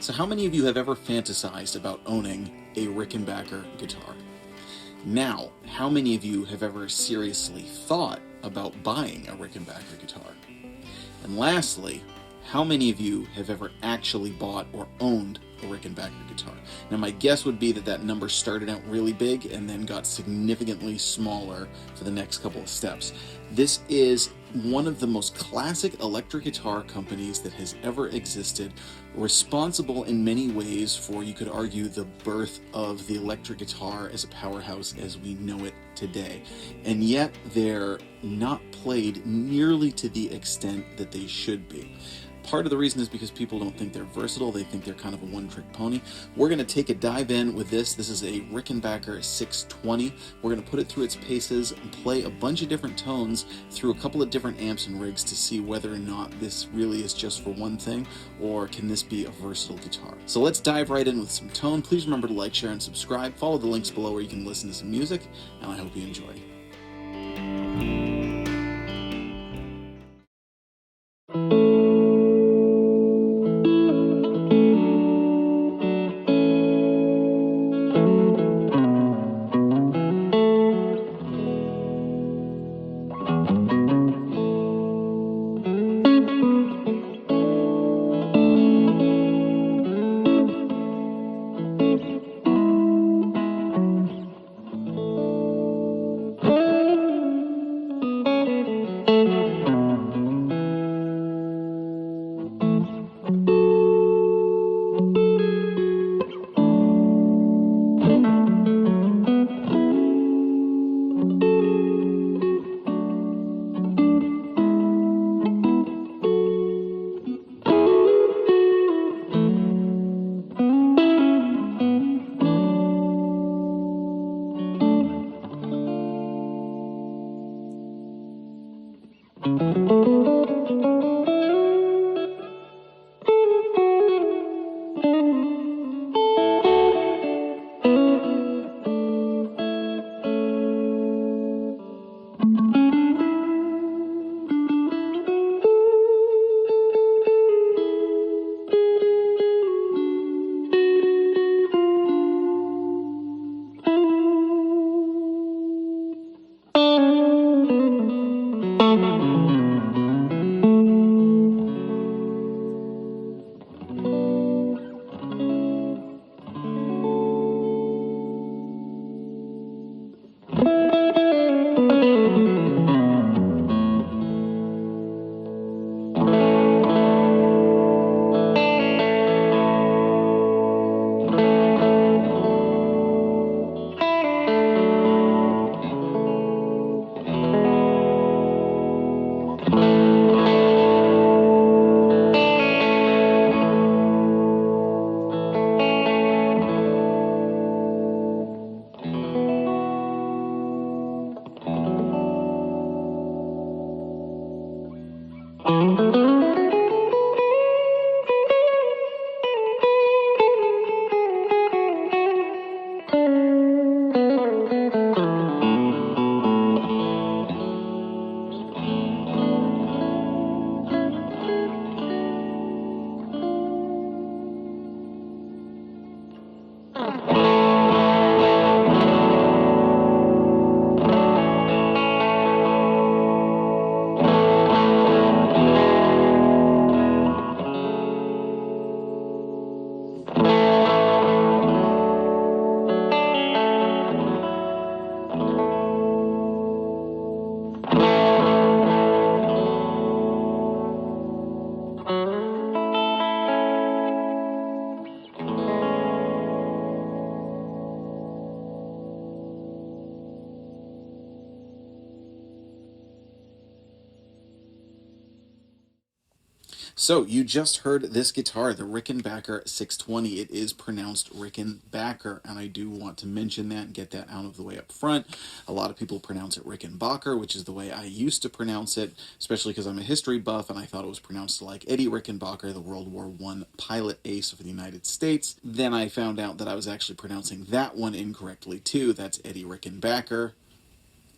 So how many of you have ever fantasized about owning a Rickenbacker guitar? Now, how many of you have ever seriously thought about buying a Rickenbacker guitar? And lastly, how many of you have ever actually bought or owned a Rickenbacker guitar? Now my guess would be that that number started out really big and then got significantly smaller for the next couple of steps. This is one of the most classic electric guitar companies that has ever existed, responsible in many ways for, you could argue, the birth of the electric guitar as a powerhouse as we know it today. And yet they're not played nearly to the extent that they should be. Part of the reason is because people don't think they're versatile. They think they're kind of a one-trick pony. We're going to take a dive in with this. This is a Rickenbacker 620. We're going to put it through its paces and play a bunch of different tones through a couple of different amps and rigs to see whether or not this really is just for one thing, or can this be a versatile guitar. So let's dive right in with some tone. Please remember to like, share, and subscribe. Follow the links below where you can listen to some music, and I hope you enjoy. So you just heard this guitar, the Rickenbacker 620. It is pronounced Rickenbacker, and I do want to mention that and get that out of the way up front. A lot of people pronounce it Rickenbacker, which is the way I used to pronounce it, especially because I'm a history buff and I thought it was pronounced like Eddie Rickenbacker, the World War I pilot ace of the United States. Then I found out that I was actually pronouncing that one incorrectly too. That's Eddie Rickenbacker.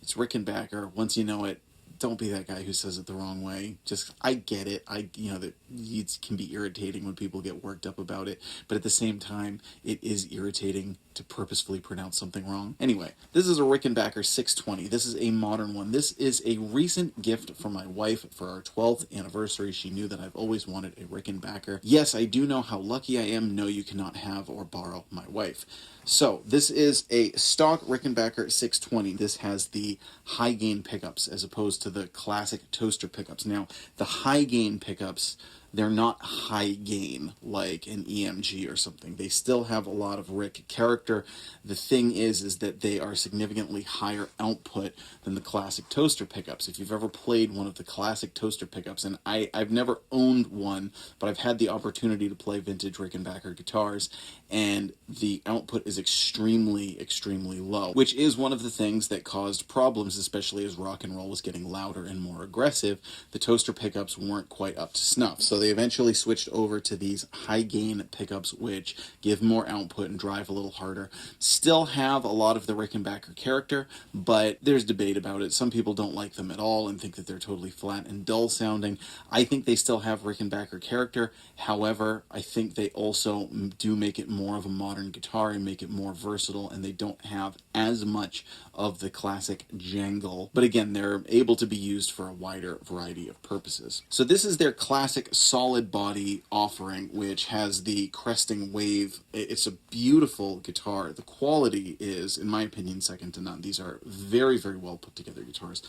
It's Rickenbacker. Once you know it, don't be that guy who says it the wrong way. Just, I get it. That it can be irritating when people get worked up about it, but at the same time, it is irritating to purposefully pronounce something wrong. Anyway, this is a Rickenbacker 620. This is a modern one. This is a recent gift from my wife for our 12th anniversary. She knew that I've always wanted a Rickenbacker. Yes, I do know how lucky I am. No, you cannot have or borrow my wife. So, this is a stock Rickenbacker 620. This has the high gain pickups as opposed to the classic toaster pickups. Now, the high gain pickups, they're not high gain like an EMG or something. They still have a lot of Rick character. The thing is that they are significantly higher output than the classic toaster pickups. If you've ever played one of the classic toaster pickups, and I've never owned one, but I've had the opportunity to play vintage Rickenbacker guitars, and the output is extremely, extremely low, which is one of the things that caused problems, especially as rock and roll was getting louder and more aggressive. The toaster pickups weren't quite up to snuff, so they eventually switched over to these high gain pickups, which give more output and drive a little harder. Still have a lot of the Rickenbacker character, but there's debate about it. Some people don't like them at all and think that they're totally flat and dull sounding. I think they still have Rickenbacker character. However, I think they also do make it more of a modern guitar and make it more versatile, and they don't have as much of the classic jangle. But again, they're able to be used for a wider variety of purposes. So this is their classic solid body offering, which has the cresting wave. It's a beautiful guitar. The quality is, in my opinion, second to none. These are very, very well put together guitars.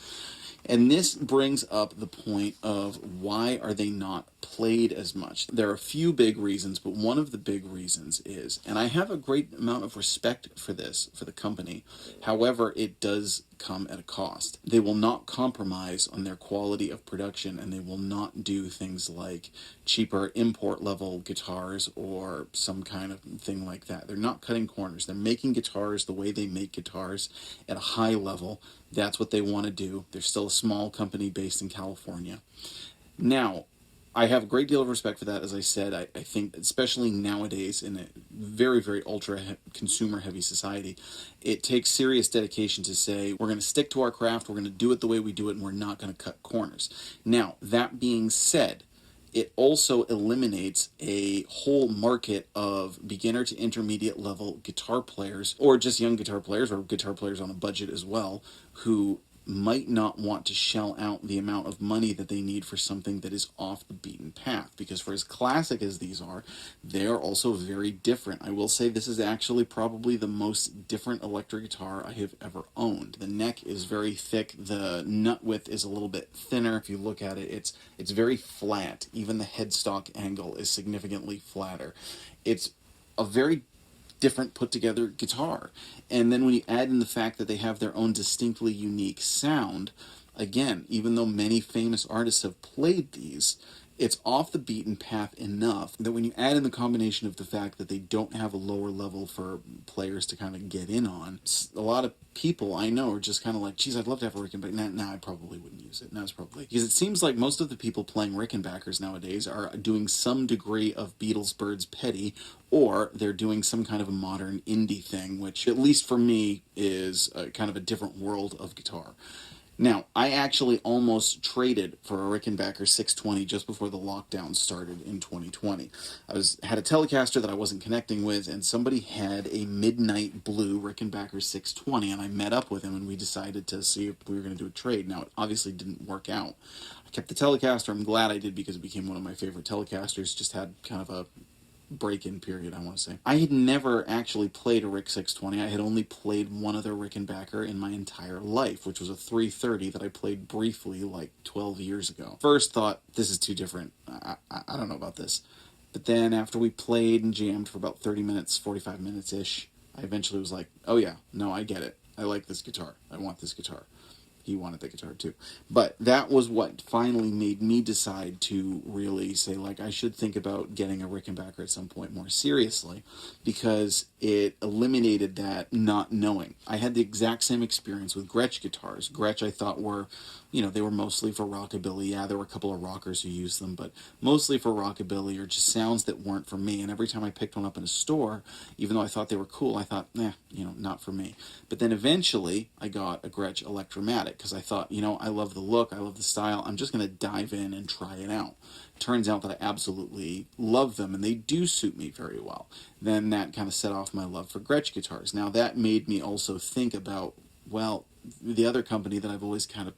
And this brings up the point of why are they not played as much? There are a few big reasons, but one of the big reasons is, and I have a great amount of respect for this, for the company, however, it does come at a cost. They will not compromise on their quality of production, and they will not do things like cheaper import level guitars or some kind of thing like that. They're not cutting corners. They're making guitars the way they make guitars at a high level. That's what they want to do. They're still a small company based in California. Now, I have a great deal of respect for that. As I said, I think, especially nowadays in a very, very consumer-heavy society, it takes serious dedication to say, we're going to stick to our craft, we're going to do it the way we do it, and we're not going to cut corners. Now, that being said, it also eliminates a whole market of beginner to intermediate level guitar players, or just young guitar players, or guitar players on a budget as well, who might not want to shell out the amount of money that they need for something that is off the beaten path. Because for as classic as these are, they are also very different. I will say this is actually probably the most different electric guitar I have ever owned. The neck is very thick, the nut width is a little bit thinner. If you look at it, it's very flat. Even the headstock angle is significantly flatter. It's a very different put together guitar. And then when you add in the fact that they have their own distinctly unique sound, again, even though many famous artists have played these, it's off the beaten path enough that when you add in the combination of the fact that they don't have a lower level for players to kind of get in on, a lot of people I know are just kind of like, geez, I'd love to have a Rickenbacker. Nah, I probably wouldn't use it. It's probably, because it seems like most of the people playing Rickenbackers nowadays are doing some degree of Beatles, Birds, Petty, or they're doing some kind of a modern indie thing, which, at least for me, is kind of a different world of guitar. Now, I actually almost traded for a Rickenbacker 620 just before the lockdown started in 2020. I had a Telecaster that I wasn't connecting with, and somebody had a midnight blue Rickenbacker 620, and I met up with him, and we decided to see if we were going to do a trade. Now, it obviously didn't work out. I kept the Telecaster. I'm glad I did, because it became one of my favorite Telecasters. Just had kind of a break-in period, I want to say. I had never actually played a Rick 620. I had only played one other Rickenbacker in my entire life, which was a 330 that I played briefly like 12 years ago. First thought, this is too different. I don't know about this. But then after we played and jammed for about 30 minutes, 45 minutes-ish, I eventually was like, oh yeah, no, I get it. I like this guitar. I want this guitar. He wanted the guitar too. But that was what finally made me decide to really say, like, I should think about getting a Rickenbacker at some point more seriously, because it eliminated that not knowing. I had the exact same experience with Gretsch guitars. Gretsch, I thought, were, you know, they were mostly for rockabilly. Yeah, there were a couple of rockers who used them, but mostly for rockabilly or just sounds that weren't for me. And every time I picked one up in a store, even though I thought they were cool, I thought, you know, not for me. But then eventually I got a Gretsch Electromatic because I thought, you know, I love the look, I love the style, I'm just going to dive in and try it out. Turns out that I absolutely love them, and they do suit me very well. Then that kind of set off my love for Gretsch guitars. Now that made me also think about, well, the other company that I've always kind of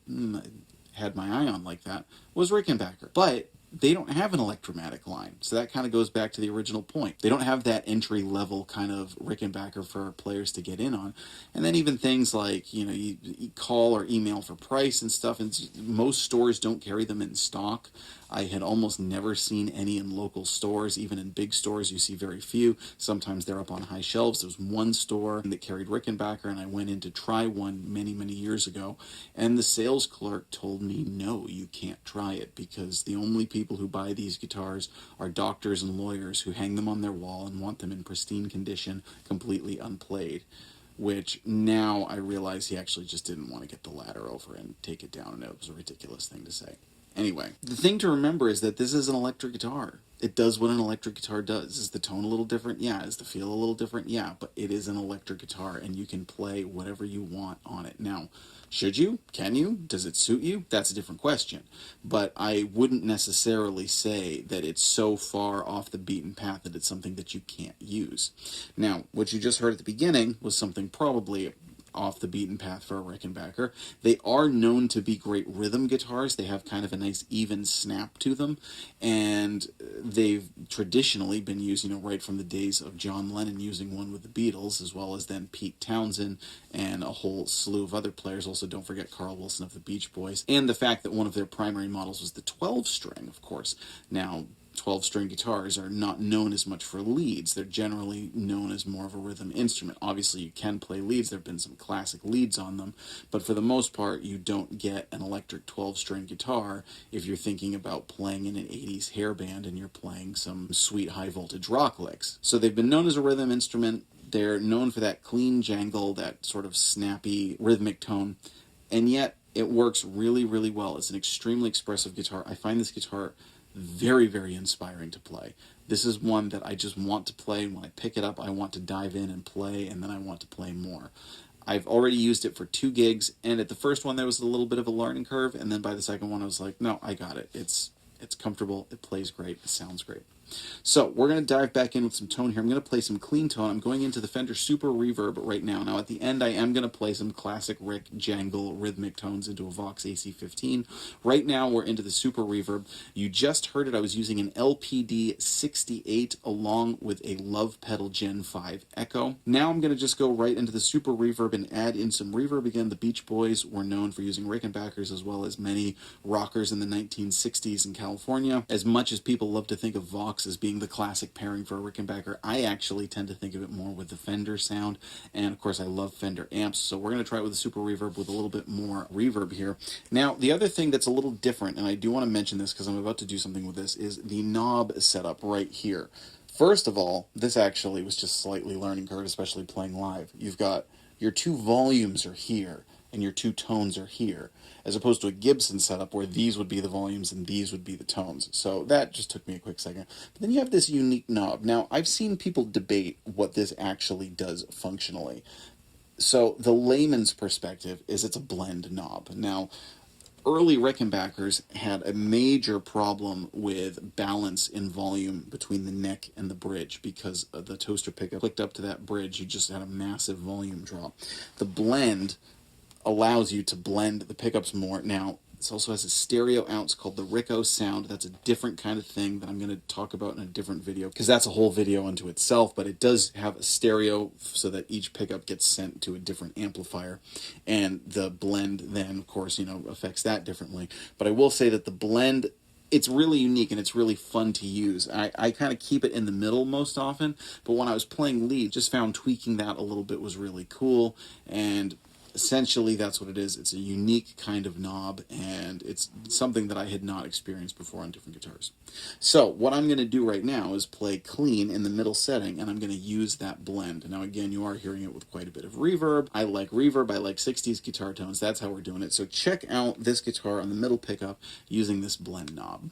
had my eye on like that was Rickenbacker. But they don't have an Electromatic line, so that kind of goes back to the original point. They don't have that entry-level kind of Rickenbacker for players to get in on. And then even things like, you know, you call or email for price and stuff, and most stores don't carry them in stock. I had almost never seen any in local stores. Even in big stores, you see very few. Sometimes they're up on high shelves. There was one store that carried Rickenbacker, and I went in to try one many, many years ago, and the sales clerk told me, no, you can't try it, because the only people who buy these guitars are doctors and lawyers who hang them on their wall and want them in pristine condition, completely unplayed. Which now I realize he actually just didn't want to get the ladder over and take it down, and it was a ridiculous thing to say. Anyway, the thing to remember is that this is an electric guitar. It does what an electric guitar does. Is the tone a little different? Yeah. Is the feel a little different? Yeah. But it is an electric guitar, and you can play whatever you want on it. Now, should you? Can you? Does it suit you? That's a different question. But I wouldn't necessarily say that it's so far off the beaten path that it's something that you can't use. Now, what you just heard at the beginning was something probably off the beaten path for a Rickenbacker. They are known to be great rhythm guitars. They have kind of a nice even snap to them, and they've traditionally been used, you know, right from the days of John Lennon using one with the Beatles, as well as then Pete Townsend and a whole slew of other players. Also, don't forget Carl Wilson of the Beach Boys, and the fact that one of their primary models was the 12-string, of course. Now, 12-string guitars are not known as much for leads. They're generally known as more of a rhythm instrument. Obviously, you can play leads. There have been some classic leads on them, but for the most part, you don't get an electric 12-string guitar if you're thinking about playing in an 80s hair band and you're playing some sweet high-voltage rock licks. So they've been known as a rhythm instrument. They're known for that clean jangle, that sort of snappy rhythmic tone, and yet it works really, really well. It's an extremely expressive guitar. I find this guitar very, very inspiring to play. This is one that I just want to play, and when I pick it up, I want to dive in and play, and then I want to play more. I've already used it for 2 gigs, and at the first one there was a little bit of a learning curve, and then by the second one I was like, no, I got it. It's comfortable, it plays great, it sounds great. So we're going to dive back in with some tone here. I'm going to play some clean tone. I'm going into the Fender Super Reverb right now. Now at the end I am going to play some classic Rick jangle rhythmic tones into a Vox AC15. Right now we're into the Super Reverb. You just heard it. I was using an LPD Sixty8 along with a Lovepedal Gen5 Echo. Now I'm going to just go right into the Super Reverb and add in some reverb. Again, the Beach Boys were known for using Rickenbackers as well as many rockers in the 1960s in California. As much as people love to think of Vox as being the classic pairing for a Rickenbacker, I actually tend to think of it more with the Fender sound, and of course I love Fender amps, so we're going to try it with the Super Reverb with a little bit more reverb here. Now, the other thing that's a little different, and I do want to mention this because I'm about to do something with this, is the knob setup right here. First of all, this actually was just slightly learning curve, especially playing live. You've got your 2 volumes are here, and your 2 tones are here, as opposed to a Gibson setup where these would be the volumes and these would be the tones. So that just took me a quick second. But then you have this unique knob. Now, I've seen people debate what this actually does functionally. So the layman's perspective is it's a blend knob. Now, early Rickenbackers had a major problem with balance in volume between the neck and the bridge because the toaster pickup clicked up to that bridge. You just had a massive volume drop. The blend allows you to blend the pickups more. Now, this also has a stereo ounce called the Rico Sound. That's a different kind of thing that I'm going to talk about in a different video, because that's a whole video unto itself, but it does have a stereo so that each pickup gets sent to a different amplifier, and the blend then, of course, you know, affects that differently. But I will say that the blend, it's really unique and it's really fun to use. I kind of keep it in the middle most often, but when I was playing lead, just found tweaking that a little bit was really cool, and essentially that's what it is. It's a unique kind of knob, and it's something that I had not experienced before on different guitars. So what I'm going to do right now is play clean in the middle setting, and I'm going to use that blend. Now again, you are hearing it with quite a bit of reverb. I like reverb, I like 60s guitar tones. That's how we're doing it. So check out this guitar on the middle pickup using this blend knob.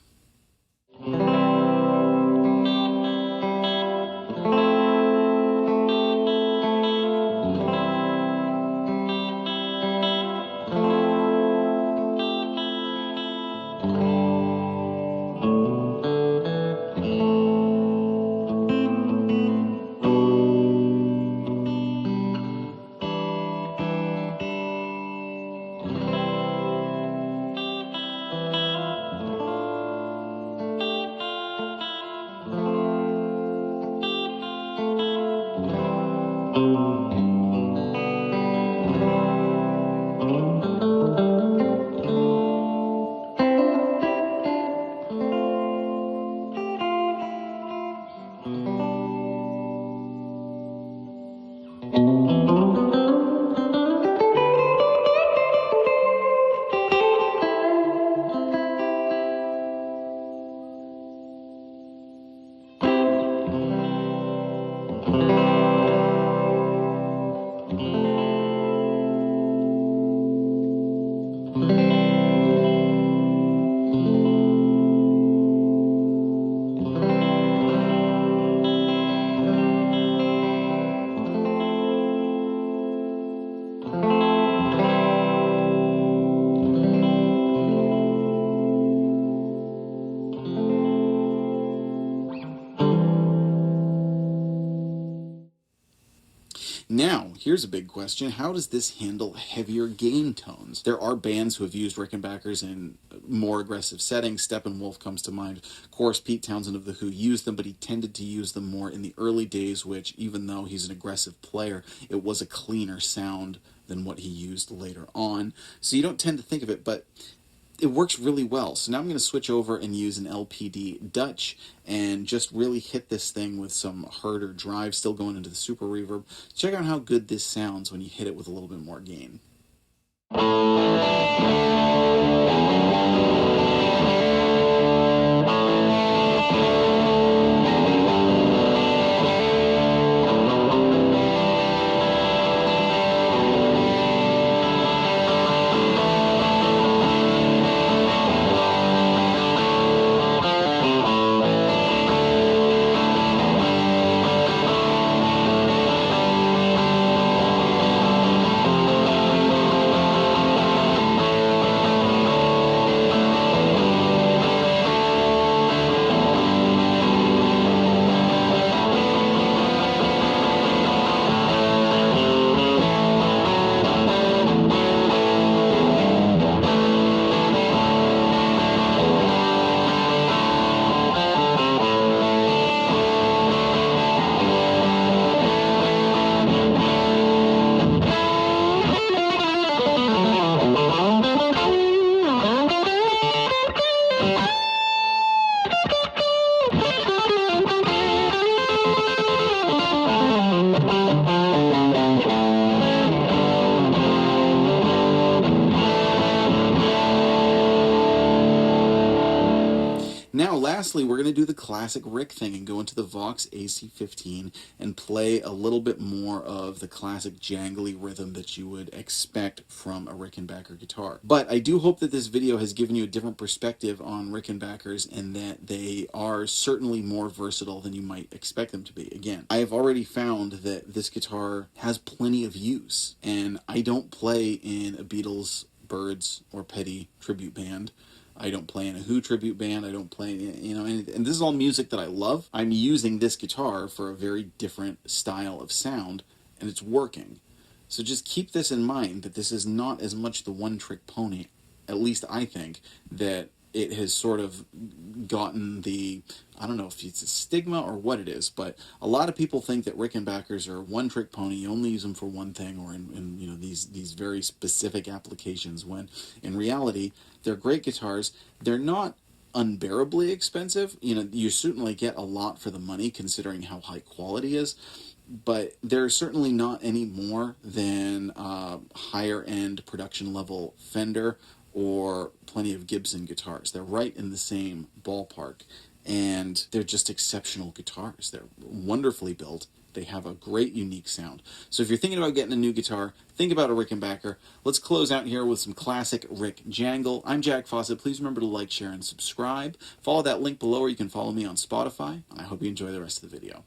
Now, here's a big question. How does this handle heavier gain tones? There are bands who have used Rickenbackers in more aggressive settings. Steppenwolf comes to mind. Of course, Pete Townsend of The Who used them, but he tended to use them more in the early days, which, even though he's an aggressive player, it was a cleaner sound than what he used later on. So you don't tend to think of it, but it works really well. So now I'm going to switch over and use an LPD Dutch and just really hit this thing with some harder drive, still going into the Super Reverb. Check out how good this sounds when you hit it with a little bit more gain. Now, lastly, we're going to do the classic Rick thing and go into the Vox AC15 and play a little bit more of the classic jangly rhythm that you would expect from a Rickenbacker guitar. But I do hope that this video has given you a different perspective on Rickenbackers and that they are certainly more versatile than you might expect them to be. Again, I have already found that this guitar has plenty of use, and I don't play in a Beatles, Byrds, or Petty tribute band. I don't play in a Who tribute band. I don't play, and this is all music that I love. I'm using this guitar for a very different style of sound, and it's working. So just keep this in mind, that this is not as much the one-trick pony, at least I think, that it has sort of gotten the, I don't know if it's a stigma or what it is, but a lot of people think that Rickenbackers are a one-trick pony. You only use them for one thing, or in these very specific applications, when in reality they're great guitars. They're not unbearably expensive. You certainly get a lot for the money considering how high quality is, but they're certainly not any more than higher-end production-level Fender or plenty of Gibson guitars. They're right in the same ballpark, and they're just exceptional guitars. They're wonderfully built. They have a great, unique sound. So if you're thinking about getting a new guitar, think about a Rickenbacker. Let's close out here with some classic Rick jangle. I'm Jack Fossett. Please remember to like, share, and subscribe. Follow that link below, or you can follow me on Spotify. And I hope you enjoy the rest of the video.